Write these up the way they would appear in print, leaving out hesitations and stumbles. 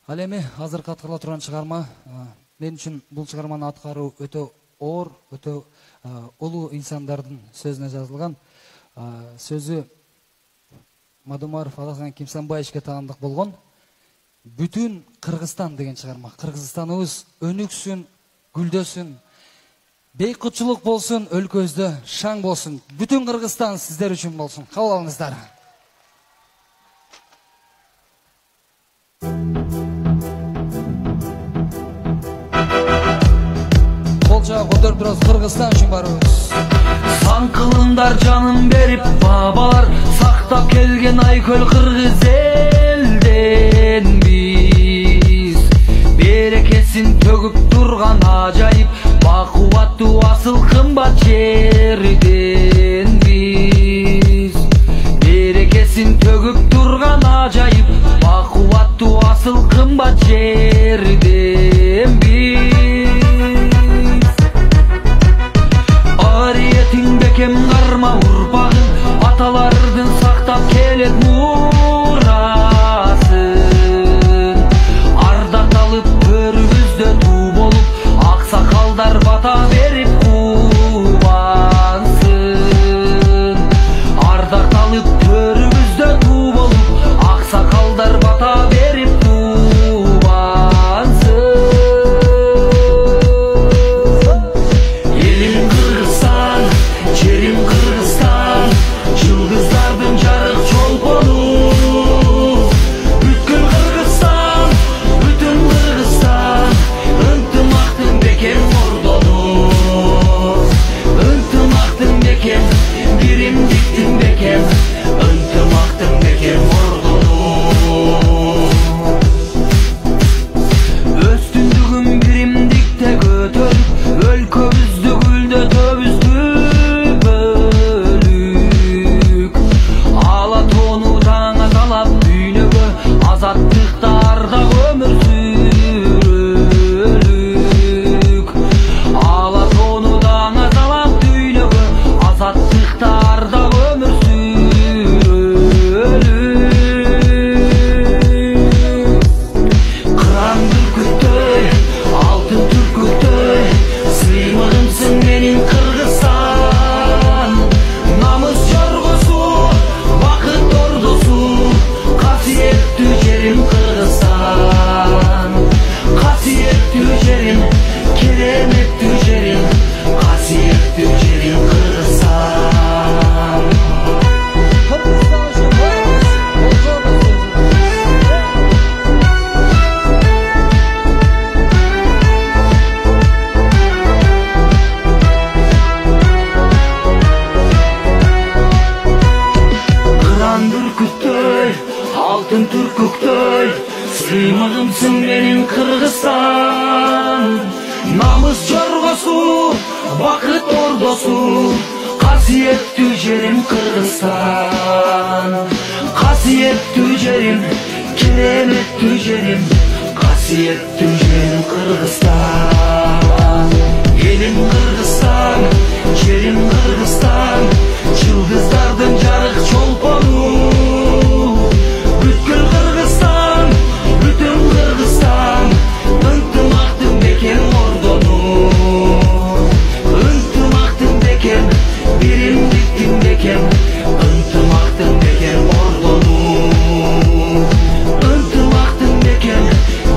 Ал эми азыркы аткарыла турган чыгарма мен үчүн бул чыгарманы аткаруу өтө оор, өтө улуу инсандардын сөзүнө жазылган. Сөзү Мадумаров Алахан Кимсанбаевичке таандык болгон Бүтүн Кыргызстан деген чыгарма. Кыргызстаныбыз өнүксүн, гүлдөсүн, бейкутчулук болсун, өлкөбүздө шаң болсун. Бүтүн Кыргызстан сиздер үчүн болсун. Кабыл алыңыздар. Көтөрүп турабыз Кыргызстан үчүн барыбыз. Сан кылымдар жанын берип бабалар сактап келген айкөл кыргыз элден биз. Берекесин төгүп турган ажайып бакубаттуу асыл кымбат жерден биз. Берекесин төгүп турган ажайып бакубаттуу асыл кымбат жерден биз. Бекем карма урпагын аталардын сактап келет мурасын. Ардакталып төрүбүздө туу болуп аксакалдар бата берип кубансын. Ардакталып төрүбүздө туу болуп аксакалдар бата берип кубансын. Элим Кыргызстан, жерим Кыргызстан, жылдыздардын жарык чолпону. Бүткүл Кыргызстан, бүтүн Кыргызстан, ынтымактын бекем ордону. Ынтымактын бекем, биримдиктин бекем, ынтымактын бекем ордону. Өстүндүгүн биримдикте көтөрүп, өлкөбүздү гүлдөтөбүз бөлүк. Ала тоону жаңа талап дүйнөгө, азаттыктарда өмүр сүрөлүк. Ала тоону жаңа талап дүйнөгө, азаттыктарда өмүр сүрөлүк. Кыран бүркүттөй, алтын түркүктөй, сыймыгымсың менин Кыргызстан. Намыс жоргосу, бакыт ордосу, касиеттүү жерим Кыргызстан. Касиеттүү жерим, кереметтүү жерим, касиеттүү жерим Кыргызстан. Кыргызстан үчүн барыбыз. Кыран бүркүттөй, алтын түркүктөй, сыймыгымсың менин Кыргызстан. Намыс жоргосу, бакыт ордосу, касиеттүү жерим Кыргызстан. Касиеттүү жерим, кереметтүү жерим, касиеттүү жерим Кыргызстан. Элим Кыргызстан, жерим Кыргызстан, жылдыздардын жарык чолпону. Бүткүл Кыргызстан, бүтүн Кыргызстан, ынтымактын бекем ордону. Ынтымактын бекем, биримдиктин бекем, ынтымактын бекем ордону. Ынтымактын бекем,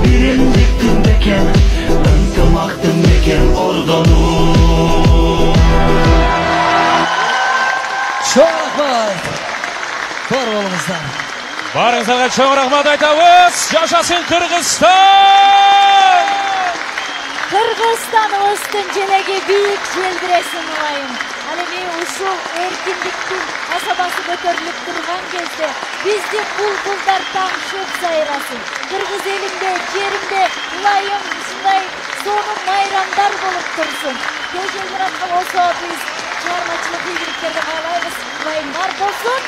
биримдиктин бекем, ынтымактын бекем ордону. Чоң рахмат. Бар болуңуздар. Барыңыздарга чоң рахмат айтабыз. Жашасын Кыргызстан! Кыргызстаныбыздын желеги бийик желбиресин улайым. Ал эми ушул эркиндиктин асабасы көтөрүлүп турган кезде биздин булбулдар таңшып сайрасын. Кыргыз элимде, жеримде улайым ушундай сонун майрамдар болуп турсун. Кечээ жараткан болсо биз чыгармачылык ийгиликтерди каалайбыз. Улайым бар болсун.